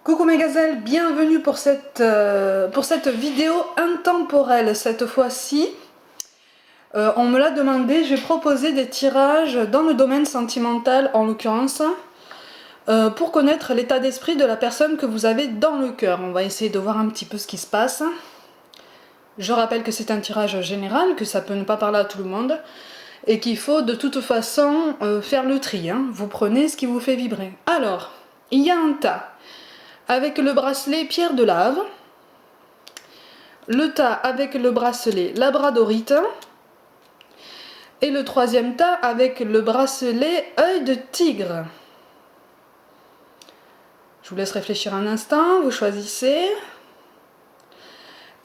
Coucou mes gazelles, bienvenue pour cette vidéo intemporelle cette fois-ci. On me l'a demandé, j'ai proposé des tirages dans le domaine sentimental en l'occurrence, pour connaître l'état d'esprit de la personne que vous avez dans le cœur. On va essayer de voir un petit peu ce qui se passe. Je rappelle que c'est un tirage général, que ça peut ne pas parler à tout le monde, et qu'il faut de toute façon faire le tri, hein. Vous prenez ce qui vous fait vibrer. Alors, il y a un tas avec le bracelet pierre de lave, le tas avec le bracelet labradorite, et le troisième tas avec le bracelet œil de tigre. Je vous laisse réfléchir un instant, vous choisissez.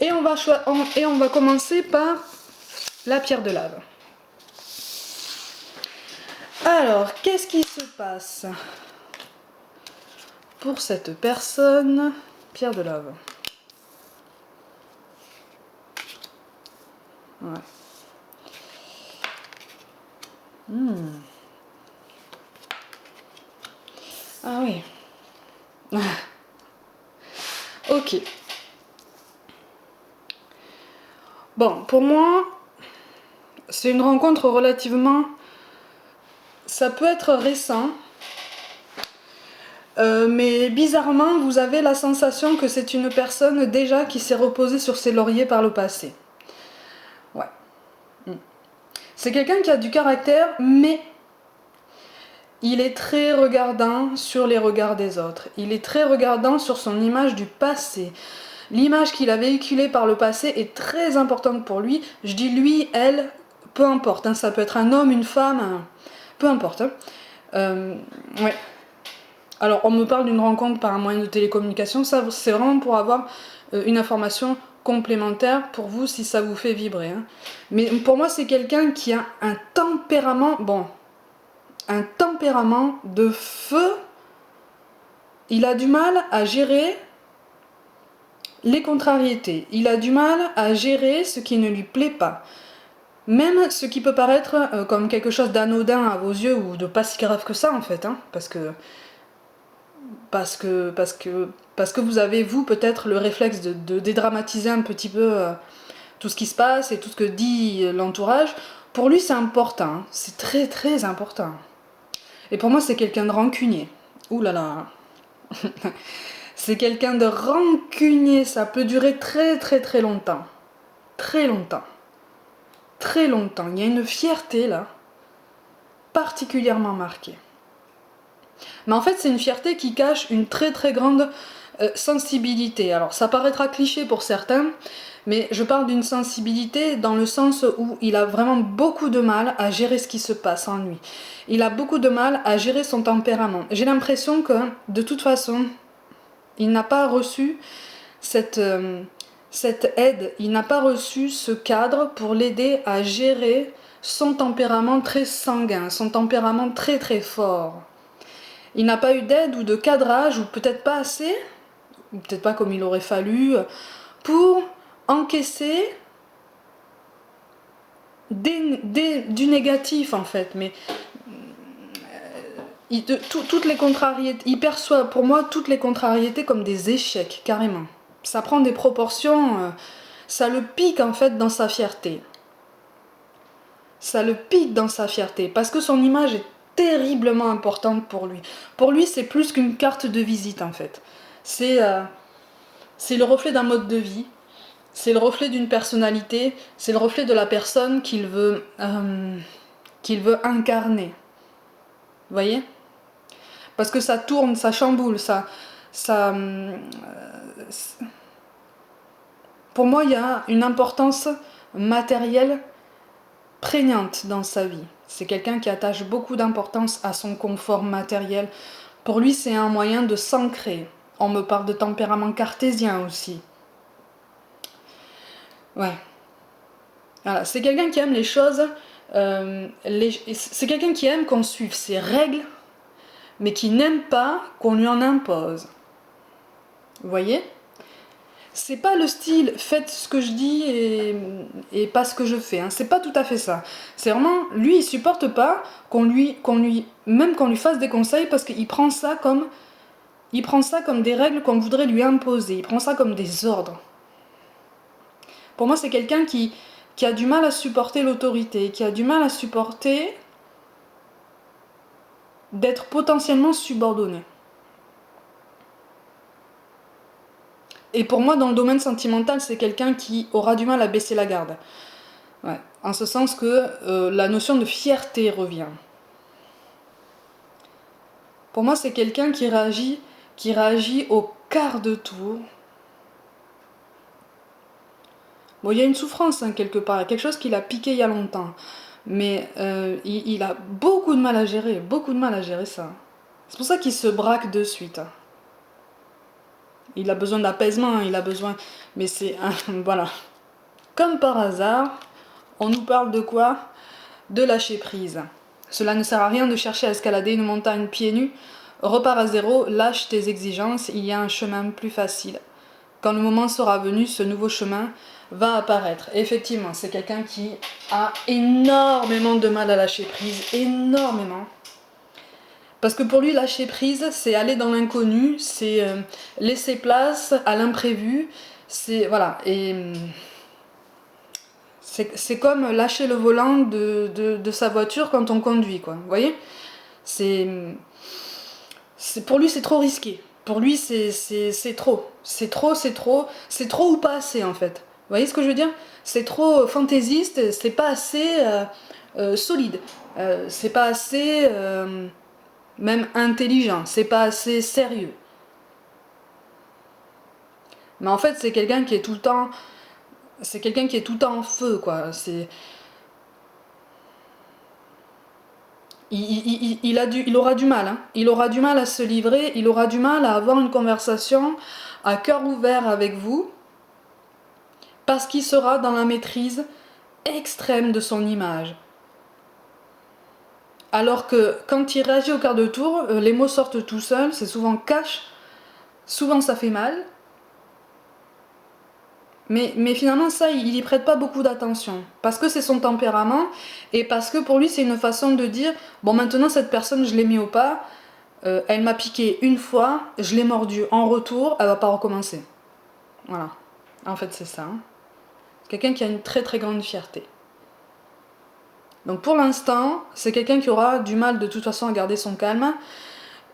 Et on va commencer par la pierre de lave. Alors, qu'est-ce qui se passe pour cette personne? Pierre de lave. Ouais. Ah oui. Ok. Bon, pour moi, c'est une rencontre relativement... Ça peut être récent, mais bizarrement, vous avez la sensation que c'est une personne déjà qui s'est reposée sur ses lauriers par le passé. Ouais. C'est quelqu'un qui a du caractère, mais il est très regardant sur les regards des autres. Il est très regardant sur son image du passé. L'image qu'il a véhiculée par le passé est très importante pour lui. Je dis lui, elle, peu importe. Hein, ça peut être un homme, une femme, peu importe. Ouais. Alors, on me parle d'une rencontre par un moyen de télécommunication. Ça, c'est vraiment pour avoir une information complémentaire pour vous si ça vous fait vibrer. Hein. Mais pour moi, c'est quelqu'un qui a un tempérament... Bon, un tempérament de feu. Il a du mal à gérer les contrariétés. Il a du mal à gérer ce qui ne lui plaît pas. Même ce qui peut paraître comme quelque chose d'anodin à vos yeux ou de pas si grave que ça en fait, hein, parce que vous avez vous peut-être le réflexe de dédramatiser un petit peu tout ce qui se passe et tout ce que dit l'entourage. Pour lui c'est important, hein, c'est très très important. Et pour moi c'est quelqu'un de rancunier. Ouh là là. C'est quelqu'un de rancunier, ça peut durer très très très longtemps. Très longtemps. Très longtemps. Il y a une fierté là, particulièrement marquée. Mais en fait, c'est une fierté qui cache une très très grande sensibilité. Alors, ça paraîtra cliché pour certains, mais je parle d'une sensibilité dans le sens où il a vraiment beaucoup de mal à gérer ce qui se passe en lui. Il a beaucoup de mal à gérer son tempérament. J'ai l'impression que, de toute façon, il n'a pas reçu cette aide, il n'a pas reçu ce cadre pour l'aider à gérer son tempérament très sanguin, son tempérament très très fort. Il n'a pas eu d'aide ou de cadrage, ou peut-être pas assez, ou peut-être pas comme il aurait fallu, pour encaisser du négatif en fait. Mais toutes les contrariétés, il perçoit pour moi toutes les contrariétés comme des échecs, carrément. Ça prend des proportions, ça le pique en fait dans sa fierté. Ça le pique dans sa fierté, parce que son image est terriblement importante pour lui. Pour lui, c'est plus qu'une carte de visite en fait. C'est le reflet d'un mode de vie, c'est le reflet d'une personnalité, c'est le reflet de la personne qu'il veut incarner. Vous voyez? Parce que ça tourne, ça chamboule, pour moi, il y a une importance matérielle prégnante dans sa vie. C'est quelqu'un qui attache beaucoup d'importance à son confort matériel. Pour lui, c'est un moyen de s'ancrer. On me parle de tempérament cartésien aussi. Ouais. Voilà. C'est quelqu'un qui aime les choses... c'est quelqu'un qui aime qu'on suive ses règles, mais qui n'aime pas qu'on lui en impose. Vous voyez ? C'est pas le style faites ce que je dis et pas ce que je fais, hein. C'est pas tout à fait ça. C'est vraiment, lui il supporte pas même qu'on lui fasse des conseils parce qu'il prend ça comme il prend ça comme des règles qu'on voudrait lui imposer, il prend ça comme des ordres. Pour moi, c'est quelqu'un qui a du mal à supporter l'autorité, qui a du mal à supporter d'être potentiellement subordonné. Et pour moi, dans le domaine sentimental, c'est quelqu'un qui aura du mal à baisser la garde. Ouais. En ce sens que la notion de fierté revient. Pour moi, c'est quelqu'un qui réagit au quart de tour. Bon, il y a une souffrance hein, quelque part, quelque chose qui l'a piqué il y a longtemps. Mais il a beaucoup de mal à gérer ça. C'est pour ça qu'il se braque de suite. Il a besoin d'apaisement, il a besoin... Mais c'est... voilà. Comme par hasard, on nous parle de quoi? De lâcher prise. Cela ne sert à rien de chercher à escalader une montagne pieds nus. Repars à zéro, lâche tes exigences, il y a un chemin plus facile. Quand le moment sera venu, ce nouveau chemin va apparaître. Effectivement, c'est quelqu'un qui a énormément de mal à lâcher prise, énormément. Parce que pour lui, lâcher prise, c'est aller dans l'inconnu, c'est laisser place à l'imprévu, c'est... Voilà, et... C'est comme lâcher le volant de sa voiture quand on conduit, quoi. Vous voyez? Pour lui, c'est trop risqué. Pour lui, c'est trop. C'est trop ou pas assez, en fait. Vous voyez ce que je veux dire? C'est trop fantaisiste, c'est pas assez solide. C'est pas assez... même intelligent, c'est pas assez sérieux. Mais en fait, c'est quelqu'un qui est tout le temps... C'est quelqu'un qui est tout le temps en feu, quoi. Il aura du mal, hein. Il aura du mal à se livrer, il aura du mal à avoir une conversation à cœur ouvert avec vous, parce qu'il sera dans la maîtrise extrême de son image. Alors que quand il réagit au quart de tour, les mots sortent tout seuls, c'est souvent cash, souvent ça fait mal. Mais finalement, ça, il y prête pas beaucoup d'attention. Parce que c'est son tempérament, et parce que pour lui, c'est une façon de dire, bon, maintenant, cette personne, je l'ai mis au pas, elle m'a piqué une fois, je l'ai mordu en retour, elle va pas recommencer. Voilà. En fait, c'est ça. Hein. Quelqu'un qui a une très très grande fierté. Donc pour l'instant, c'est quelqu'un qui aura du mal de toute façon à garder son calme,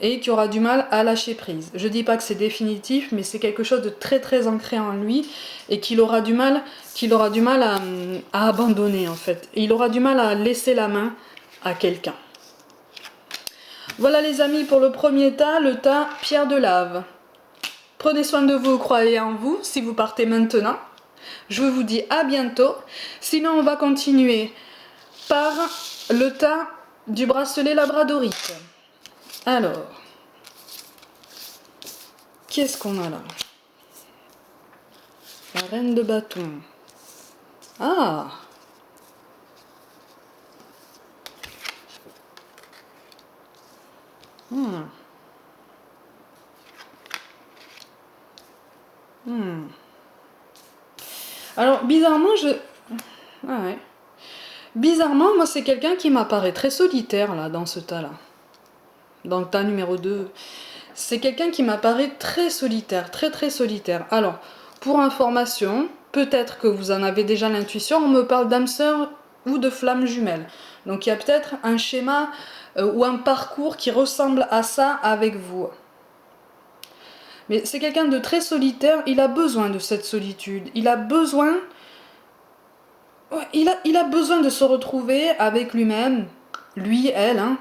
et qui aura du mal à lâcher prise. Je dis pas que c'est définitif, mais c'est quelque chose de très très ancré en lui et qu'il aura du mal à abandonner en fait. Et il aura du mal à laisser la main à quelqu'un. Voilà les amis pour le premier tas, le tas pierre de lave. Prenez soin de vous, croyez en vous si vous partez maintenant. Je vous dis à bientôt. Sinon on va continuer par le tas du bracelet labradorite. Alors, qu'est-ce qu'on a là? La reine de bâton. Ah! Hmm. Hmm. Alors, bizarrement, Ah ouais. Bizarrement, moi, c'est quelqu'un qui m'apparaît très solitaire, là, dans ce tas-là. Dans le tas numéro 2. C'est quelqu'un qui m'apparaît très solitaire, très très solitaire. Alors, pour information, peut-être que vous en avez déjà l'intuition, on me parle d'âme sœur ou de flamme jumelle. Donc il y a peut-être un schéma ou un parcours qui ressemble à ça avec vous. Mais c'est quelqu'un de très solitaire, il a besoin de cette solitude. Il a besoin... il a besoin de se retrouver avec lui-même, lui, elle, hein.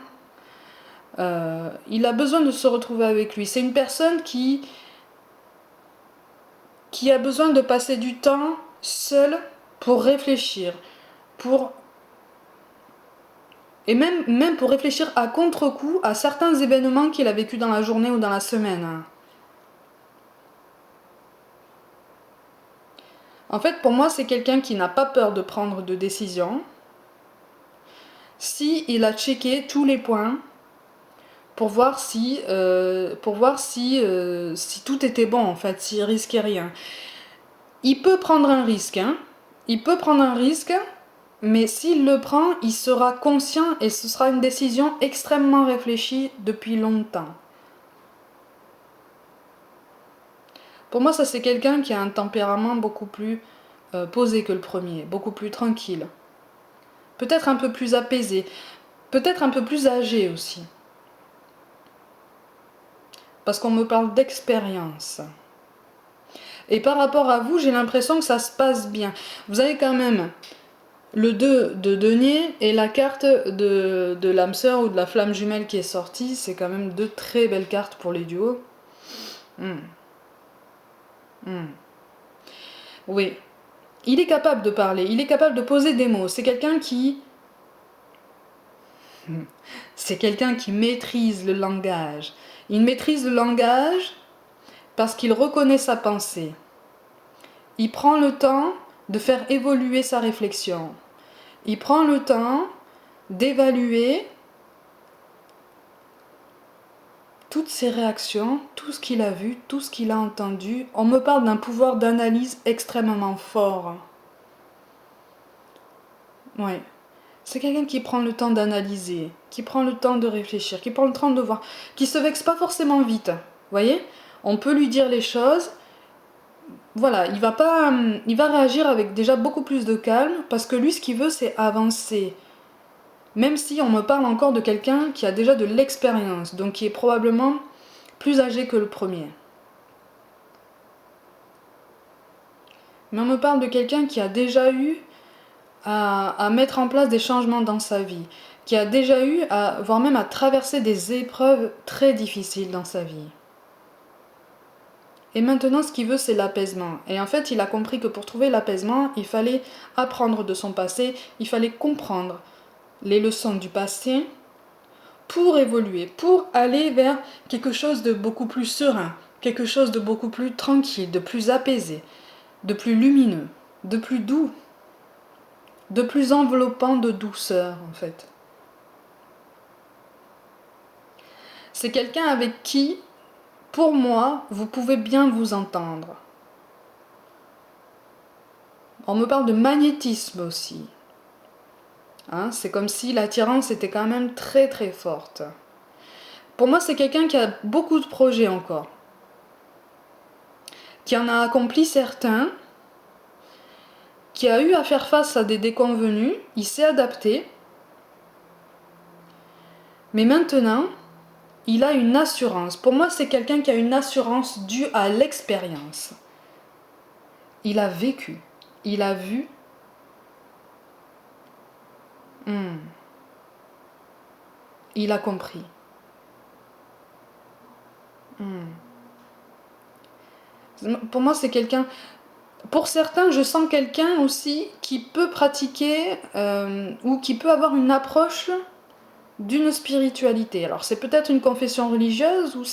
Il a besoin de se retrouver avec lui. C'est une personne qui a besoin de passer du temps seul pour réfléchir, et même pour réfléchir à contre-coup à certains événements qu'il a vécu dans la journée ou dans la semaine. En fait, pour moi, c'est quelqu'un qui n'a pas peur de prendre de décisions. Si il a checké tous les points pour voir si tout était bon, en fait, s'il risquait rien. Il peut prendre un risque, hein. Il peut prendre un risque, mais s'il le prend, il sera conscient et ce sera une décision extrêmement réfléchie depuis longtemps. Pour moi, ça c'est quelqu'un qui a un tempérament beaucoup plus posé que le premier, beaucoup plus tranquille. Peut-être un peu plus apaisé, peut-être un peu plus âgé aussi. Parce qu'on me parle d'expérience. Et par rapport à vous, j'ai l'impression que ça se passe bien. Vous avez quand même le 2 de denier et la carte de l'âme sœur ou de la flamme jumelle qui est sortie. C'est quand même deux très belles cartes pour les duos. Hmm. Hmm. Oui. Il est capable de parler, il est capable de poser des mots. C'est quelqu'un qui... C'est quelqu'un qui maîtrise le langage. Il maîtrise le langage parce qu'il reconnaît sa pensée. Il prend le temps de faire évoluer sa réflexion. Il prend le temps d'évaluer toutes ses réactions, tout ce qu'il a vu, tout ce qu'il a entendu. On me parle d'un pouvoir d'analyse extrêmement fort. Ouais. C'est quelqu'un qui prend le temps d'analyser, qui prend le temps de réfléchir, qui prend le temps de voir, qui se vexe pas forcément vite. Vous voyez? On peut lui dire les choses. Voilà, il va réagir avec déjà beaucoup plus de calme parce que lui, ce qu'il veut, c'est avancer. Même si on me parle encore de quelqu'un qui a déjà de l'expérience, donc qui est probablement plus âgé que le premier. Mais on me parle de quelqu'un qui a déjà eu à mettre en place des changements dans sa vie, qui a déjà eu voire même à traverser des épreuves très difficiles dans sa vie. Et maintenant, ce qu'il veut, c'est l'apaisement. Et en fait, il a compris que pour trouver l'apaisement, il fallait apprendre de son passé, il fallait comprendre les leçons du passé pour évoluer, pour aller vers quelque chose de beaucoup plus serein, quelque chose de beaucoup plus tranquille, de plus apaisé, de plus lumineux, de plus doux, de plus enveloppant de douceur en fait. C'est quelqu'un avec qui, pour moi, vous pouvez bien vous entendre. On me parle de magnétisme aussi. Hein, c'est comme si l'attirance était quand même très très forte. Pour moi, c'est quelqu'un qui a beaucoup de projets encore. Qui en a accompli certains, qui a eu à faire face à des déconvenus, il s'est adapté. Mais maintenant, il a une assurance. Pour moi, c'est quelqu'un qui a une assurance due à l'expérience. Il a vécu, il a vu. Il a compris. Pour moi, c'est quelqu'un... Pour certains, je sens quelqu'un aussi qui peut pratiquer ou qui peut avoir une approche d'une spiritualité. Alors, c'est peut-être une confession religieuse ou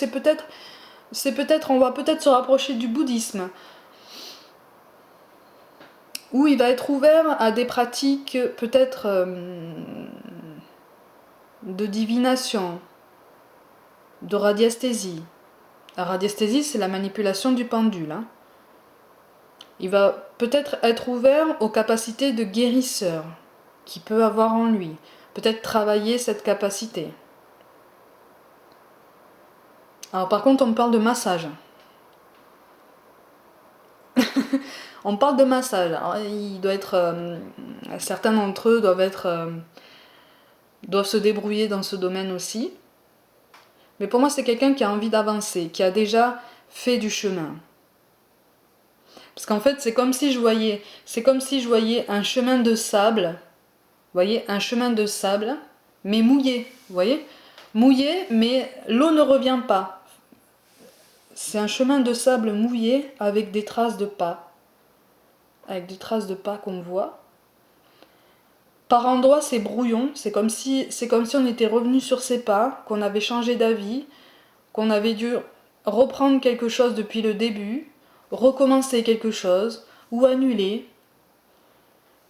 on va peut-être se rapprocher du bouddhisme, où il va être ouvert à des pratiques peut-être de divination, de radiesthésie. La radiesthésie, c'est la manipulation du pendule. Hein. Il va peut-être être ouvert aux capacités de guérisseur qu'il peut avoir en lui. Peut-être travailler cette capacité. Alors par contre, on me parle de massage. On parle de massage. Alors, il doit être... certains d'entre eux doivent se débrouiller dans ce domaine aussi. Mais pour moi, c'est quelqu'un qui a envie d'avancer, qui a déjà fait du chemin. Parce qu'en fait, c'est comme si je voyais un chemin de sable, vous voyez, un chemin de sable, mais mouillé, vous voyez, mouillé, mais l'eau ne revient pas. C'est un chemin de sable mouillé avec des traces de pas, qu'on voit. Par endroits, c'est brouillon, c'est comme si on était revenu sur ses pas, qu'on avait changé d'avis, qu'on avait dû reprendre quelque chose depuis le début, recommencer quelque chose, ou annuler.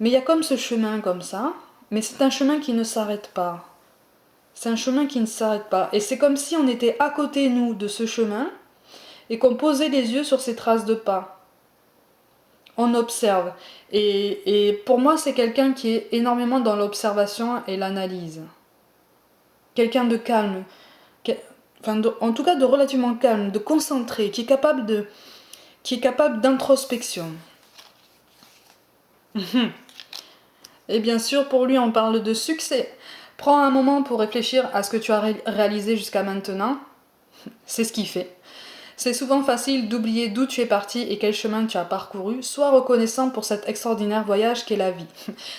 Mais il y a comme ce chemin comme ça, mais c'est un chemin qui ne s'arrête pas. C'est un chemin qui ne s'arrête pas. Et c'est comme si on était à côté, nous, de ce chemin, et qu'on posait les yeux sur ces traces de pas. On observe. Et pour moi, c'est quelqu'un qui est énormément dans l'observation et l'analyse. Quelqu'un de calme, en tout cas de relativement calme, de concentré, qui est capable qui est capable d'introspection. Et bien sûr, pour lui, on parle de succès. Prends un moment pour réfléchir à ce que tu as réalisé jusqu'à maintenant. C'est ce qu'il fait. C'est souvent facile d'oublier d'où tu es parti et quel chemin tu as parcouru. Sois reconnaissant pour cet extraordinaire voyage qu'est la vie.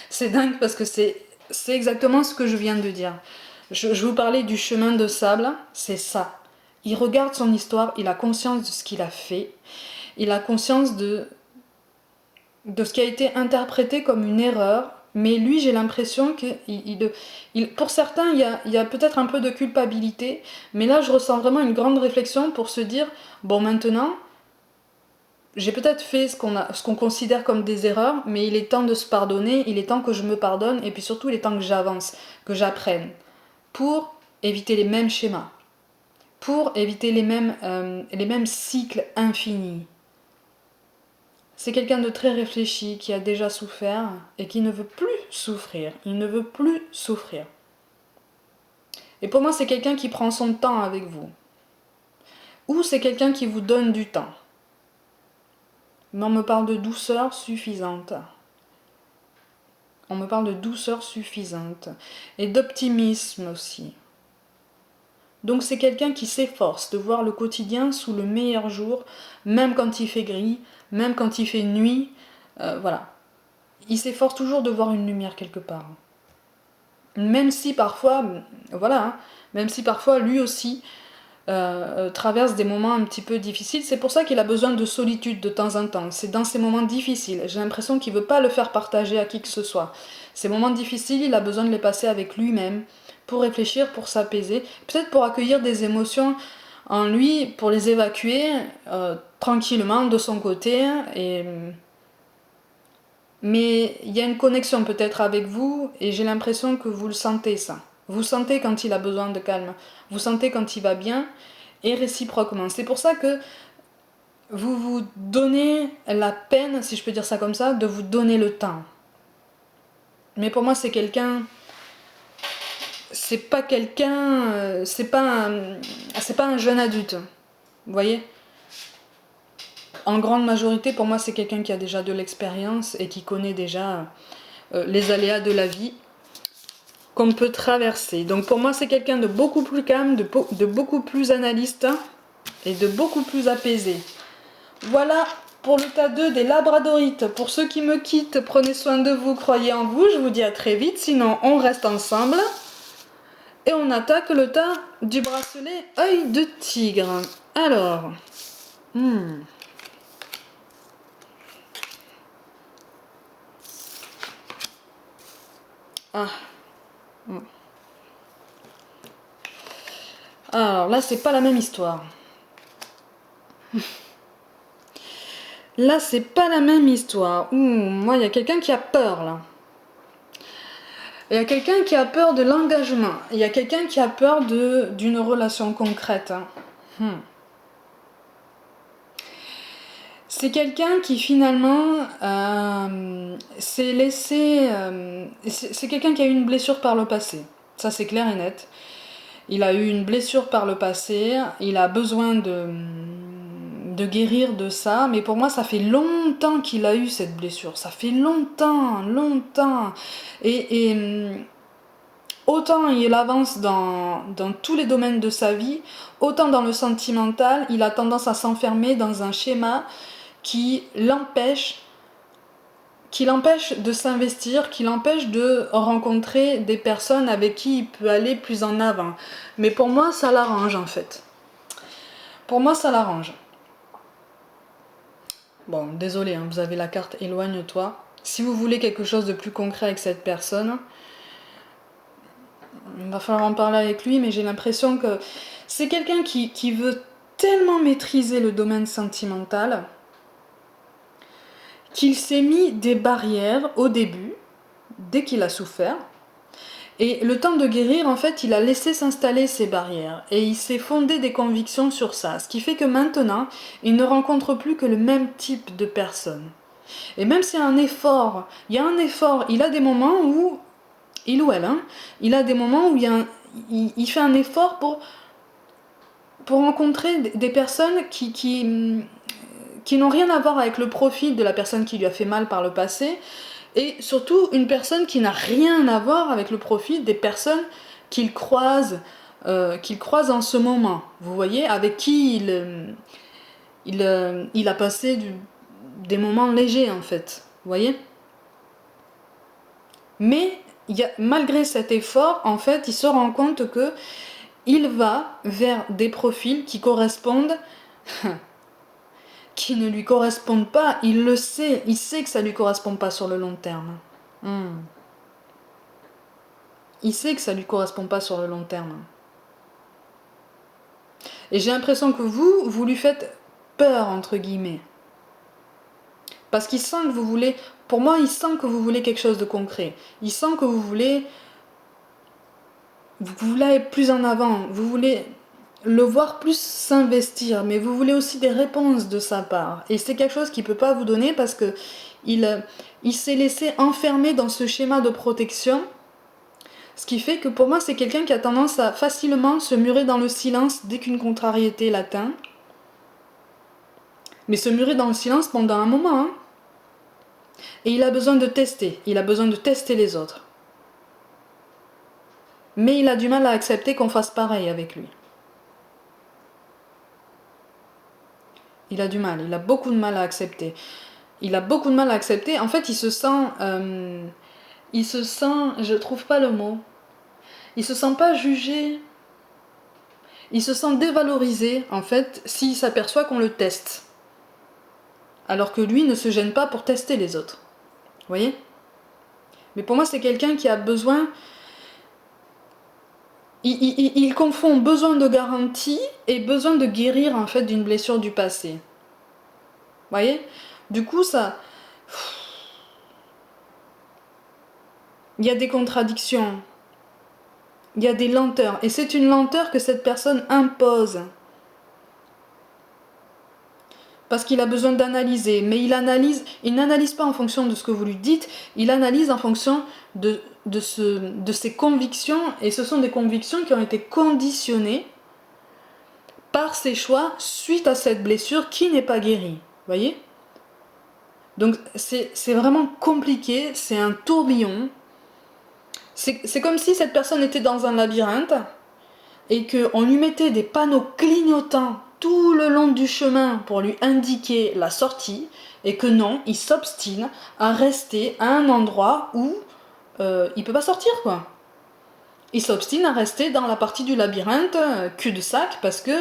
C'est dingue parce que c'est exactement ce que je viens de dire. Je vous parlais du chemin de sable, c'est ça. Il regarde son histoire, il a conscience de ce qu'il a fait, il a conscience de ce qui a été interprété comme une erreur, mais lui j'ai l'impression que pour certains il y a peut-être un peu de culpabilité, mais là je ressens vraiment une grande réflexion pour se dire, bon maintenant, j'ai peut-être fait ce qu'on considère comme des erreurs, mais il est temps de se pardonner, il est temps que je me pardonne, et puis surtout il est temps que j'avance, que j'apprenne, pour éviter les mêmes schémas, pour éviter les mêmes cycles infinis. C'est quelqu'un de très réfléchi, qui a déjà souffert et qui ne veut plus souffrir. Il ne veut plus souffrir. Et pour moi, c'est quelqu'un qui prend son temps avec vous. Ou c'est quelqu'un qui vous donne du temps. Mais on me parle de douceur suffisante. On me parle de douceur suffisante. Et d'optimisme aussi. Donc c'est quelqu'un qui s'efforce de voir le quotidien sous le meilleur jour, même quand il fait gris, même quand il fait nuit, voilà. Il s'efforce toujours de voir une lumière quelque part. Même si parfois, voilà, hein, même si parfois lui aussi traverse des moments un petit peu difficiles, c'est pour ça qu'il a besoin de solitude de temps en temps. C'est dans ces moments difficiles, j'ai l'impression qu'il ne veut pas le faire partager à qui que ce soit. Ces moments difficiles, il a besoin de les passer avec lui-même, pour réfléchir, pour s'apaiser, peut-être pour accueillir des émotions en lui, pour les évacuer tranquillement de son côté. Mais il y a une connexion peut-être avec vous, et j'ai l'impression que vous le sentez ça. Vous sentez quand il a besoin de calme, vous sentez quand il va bien, et réciproquement. C'est pour ça que vous vous donnez la peine, si je peux dire ça comme ça, de vous donner le temps. Mais pour moi, c'est quelqu'un... C'est pas quelqu'un... c'est pas un jeune adulte. Vous voyez ? En grande majorité, pour moi, c'est quelqu'un qui a déjà de l'expérience et qui connaît déjà les aléas de la vie qu'on peut traverser. Donc pour moi, c'est quelqu'un de beaucoup plus calme, de beaucoup plus analyste et de beaucoup plus apaisé. Voilà pour le tas 2 des labradorites. Pour ceux qui me quittent, prenez soin de vous, croyez en vous. Je vous dis à très vite, sinon on reste ensemble. Et on attaque le tas du bracelet œil de tigre. Alors... Ah. Alors là, c'est pas la même histoire. Là, c'est pas la même histoire. Moi, il y a quelqu'un qui a peur, là. Il y a quelqu'un qui a peur de l'engagement. Il y a quelqu'un qui a peur d'une relation concrète. C'est quelqu'un qui, finalement, s'est laissé... c'est quelqu'un qui a eu une blessure par le passé. Ça, c'est clair et net. Il a eu une blessure par le passé. Il a besoin de guérir de ça, mais pour moi ça fait longtemps qu'il a eu cette blessure, ça fait longtemps, et autant il avance dans tous les domaines de sa vie, autant dans le sentimental, il a tendance à s'enfermer dans un schéma qui l'empêche de s'investir, qui l'empêche de rencontrer des personnes avec qui il peut aller plus en avant. Mais pour moi ça l'arrange en fait. Pour moi ça l'arrange. Bon, désolé, hein, vous avez la carte éloigne-toi. Si vous voulez quelque chose de plus concret avec cette personne, il va falloir en parler avec lui, mais j'ai l'impression que c'est quelqu'un qui veut tellement maîtriser le domaine sentimental qu'il s'est mis des barrières au début, dès qu'il a souffert. Et le temps de guérir, en fait, il a laissé s'installer ces barrières et il s'est fondé des convictions sur ça. Ce qui fait que maintenant, il ne rencontre plus que le même type de personnes. Et même s'il y a un effort, il a des moments où, il ou elle, hein, il a des moments où il fait un effort pour rencontrer des personnes qui qui n'ont rien à voir avec le profil de la personne qui lui a fait mal par le passé, et surtout une personne qui n'a rien à voir avec le profil des personnes qu'il croise en ce moment. Vous voyez, avec qui il a passé des moments légers en fait. Vous voyez. Mais malgré cet effort, en fait, il se rend compte que il va vers des profils qui correspondent, qui ne lui correspondent pas. Il le sait, il sait que ça ne lui correspond pas sur le long terme. Il sait que ça ne lui correspond pas sur le long terme. Et j'ai l'impression que vous lui faites peur, entre guillemets. Parce qu'il sent que vous voulez... Pour moi, il sent que vous voulez quelque chose de concret. Il sent que vous voulez aller plus en avant. Vous voulez le voir plus s'investir. Mais vous voulez aussi des réponses de sa part. Et c'est quelque chose qu'il ne peut pas vous donner parce que il s'est laissé enfermer dans ce schéma de protection. Ce qui fait que pour moi, c'est quelqu'un qui a tendance à facilement se murer dans le silence dès qu'une contrariété l'atteint. Mais se murer dans le silence pendant un moment. Hein. Et il a besoin de tester. Il a besoin de tester les autres. Mais il a du mal à accepter qu'on fasse pareil avec lui. Il a du mal. Il a beaucoup de mal à accepter. Il a beaucoup de mal à accepter. En fait, il se sent... je trouve pas le mot. Il se sent pas jugé. Il se sent dévalorisé, en fait, s'il s'aperçoit qu'on le teste. Alors que lui ne se gêne pas pour tester les autres. Vous voyez? Mais pour moi, c'est quelqu'un qui a besoin... Il confond besoin de garantie et besoin de guérir, en fait, d'une blessure du passé. Vous voyez? Du coup, ça... Il y a des contradictions. Il y a des lenteurs. Et c'est une lenteur que cette personne impose. Parce qu'il a besoin d'analyser. Mais il n'analyse pas en fonction de ce que vous lui dites. Il analyse en fonction de ses convictions. Et ce sont des convictions qui ont été conditionnées par ses choix suite à cette blessure qui n'est pas guérie. Vous voyez? Donc c'est vraiment compliqué. C'est un tourbillon. C'est comme si cette personne était dans un labyrinthe et qu'on lui mettait des panneaux clignotants tout le long du chemin pour lui indiquer la sortie, et que non, il s'obstine à rester à un endroit où il peut pas sortir, quoi. Il s'obstine à rester dans la partie du labyrinthe cul-de-sac parce que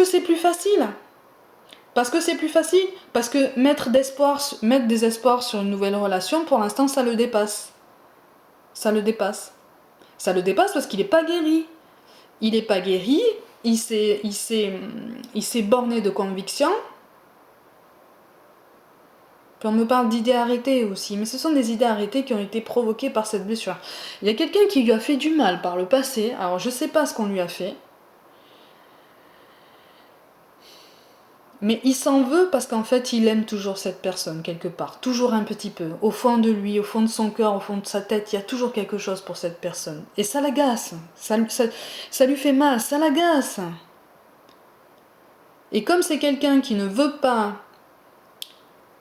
c'est plus facile. Parce que c'est plus facile. Parce que mettre des espoirs sur une nouvelle relation, pour l'instant, ça le dépasse. Ça le dépasse. Ça le dépasse parce qu'il n'est pas guéri. Il n'est pas guéri, il s'est borné de convictions. Puis on me parle d'idées arrêtées aussi, mais ce sont des idées arrêtées qui ont été provoquées par cette blessure. Il y a quelqu'un qui lui a fait du mal par le passé, alors je sais pas ce qu'on lui a fait. Mais il s'en veut parce qu'en fait, il aime toujours cette personne, quelque part. Toujours un petit peu. Au fond de lui, au fond de son cœur, au fond de sa tête, il y a toujours quelque chose pour cette personne. Et ça l'agace. Ça lui fait mal, ça l'agace. Et comme c'est quelqu'un qui ne veut pas...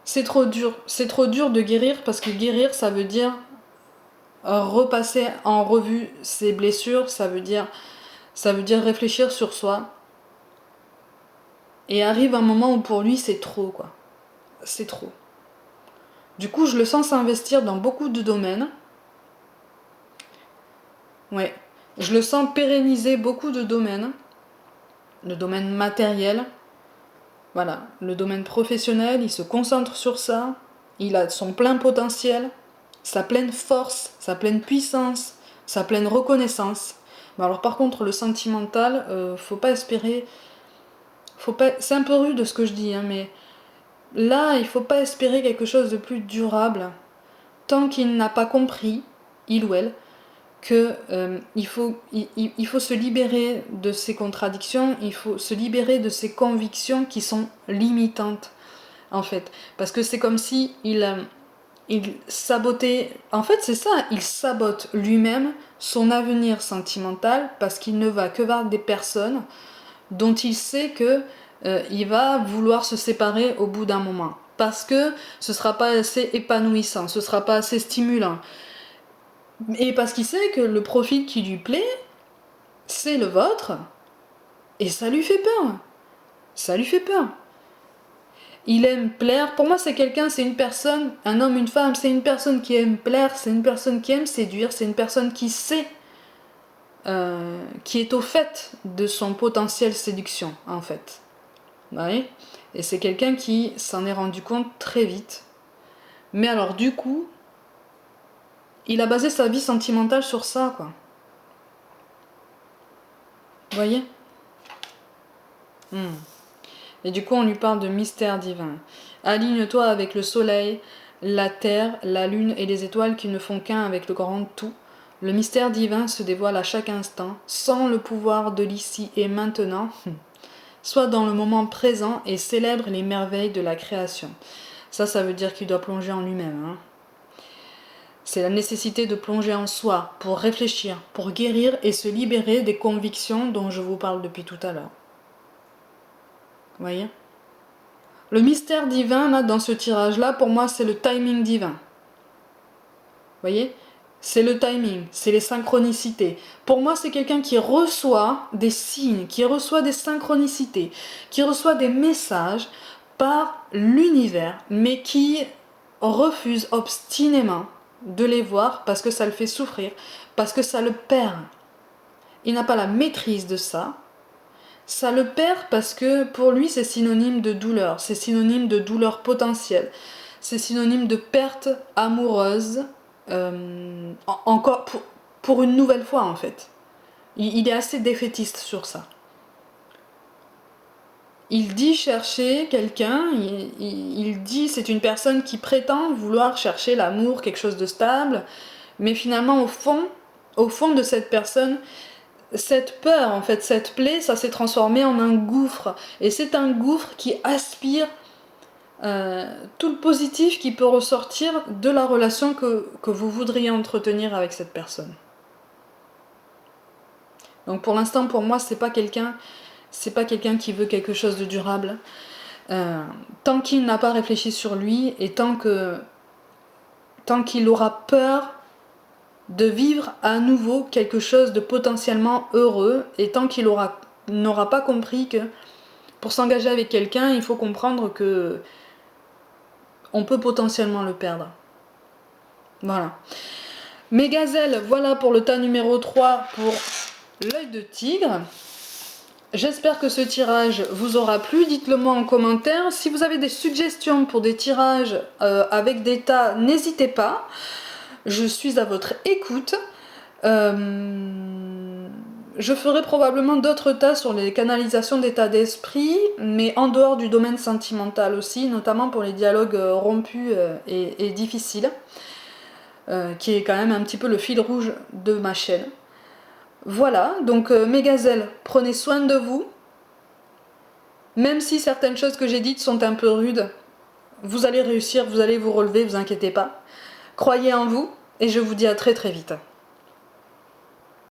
C'est trop dur. C'est trop dur de guérir parce que guérir, ça veut dire repasser en revue ses blessures. Ça veut dire réfléchir sur soi. Et arrive un moment où pour lui c'est trop, quoi. C'est trop. Du coup, je le sens s'investir dans beaucoup de domaines. Ouais. Je le sens pérenniser beaucoup de domaines. Le domaine matériel. Voilà. Le domaine professionnel, il se concentre sur ça. Il a son plein potentiel, sa pleine force, sa pleine puissance, sa pleine reconnaissance. Mais alors par contre, le sentimental, faut pas espérer... C'est un peu rude de ce que je dis, hein, mais là, il faut pas espérer quelque chose de plus durable tant qu'il n'a pas compris, il ou elle, que il faut se libérer de ces contradictions, il faut se libérer de ces convictions qui sont limitantes, en fait. Parce que c'est comme si il sabotait... En fait, c'est ça, il sabote lui-même son avenir sentimental parce qu'il ne va que vers des personnes dont il sait que il va vouloir se séparer au bout d'un moment. Parce que ce sera pas assez épanouissant, ce sera pas assez stimulant. Et parce qu'il sait que le profil qui lui plaît, c'est le vôtre, et ça lui fait peur. Ça lui fait peur. Il aime plaire. Pour moi, c'est quelqu'un, c'est une personne, un homme, une femme, c'est une personne qui aime plaire, c'est une personne qui aime séduire, c'est une personne qui sait, qui est au fait de son potentiel séduction, en fait. Vous voyez ? Et c'est quelqu'un qui s'en est rendu compte très vite. Mais alors, du coup, il a basé sa vie sentimentale sur ça, quoi. Vous voyez ? Et du coup, on lui parle de mystère divin. Aligne-toi avec le soleil, la terre, la lune et les étoiles qui ne font qu'un avec le grand tout. Le mystère divin se dévoile à chaque instant, sans le pouvoir de l'ici et maintenant. Sois dans le moment présent et célèbre les merveilles de la création. Ça veut dire qu'il doit plonger en lui-même. Hein. C'est la nécessité de plonger en soi pour réfléchir, pour guérir et se libérer des convictions dont je vous parle depuis tout à l'heure. Vous voyez ? Le mystère divin, là, dans ce tirage-là, pour moi, c'est le timing divin. Vous voyez ? C'est le timing, c'est les synchronicités. Pour moi, c'est quelqu'un qui reçoit des signes, qui reçoit des synchronicités, qui reçoit des messages par l'univers, mais qui refuse obstinément de les voir parce que ça le fait souffrir, parce que ça le perd. Il n'a pas la maîtrise de ça. Ça le perd parce que pour lui, c'est synonyme de douleur, c'est synonyme de douleur potentielle, c'est synonyme de perte amoureuse, encore pour une nouvelle fois en fait. Il est assez défaitiste sur ça. Il dit chercher quelqu'un, il dit c'est une personne qui prétend vouloir chercher l'amour, quelque chose de stable, mais finalement au fond de cette personne, cette peur, en fait, cette plaie, ça s'est transformé en un gouffre. Et c'est un gouffre qui aspire tout le positif qui peut ressortir de la relation que vous voudriez entretenir avec cette personne. Donc pour l'instant, pour moi, c'est pas quelqu'un qui veut quelque chose de durable. Tant qu'il n'a pas réfléchi sur lui et tant qu'il aura peur de vivre à nouveau quelque chose de potentiellement heureux, et tant qu'il n'aura pas compris que pour s'engager avec quelqu'un, il faut comprendre que on peut potentiellement le perdre. Voilà. Mes gazelles, voilà pour le tas numéro 3 pour l'œil de tigre. J'espère que ce tirage vous aura plu, dites-le moi en commentaire. Si vous avez des suggestions pour des tirages avec des tas, n'hésitez pas. Je suis à votre écoute. Je ferai probablement d'autres tas sur les canalisations d'état d'esprit, mais en dehors du domaine sentimental aussi, notamment pour les dialogues rompus et difficiles, qui est quand même un petit peu le fil rouge de ma chaîne. Voilà, donc mes gazelles, prenez soin de vous. Même si certaines choses que j'ai dites sont un peu rudes, vous allez réussir, vous allez vous relever, vous inquiétez pas. Croyez en vous, et je vous dis à très très vite.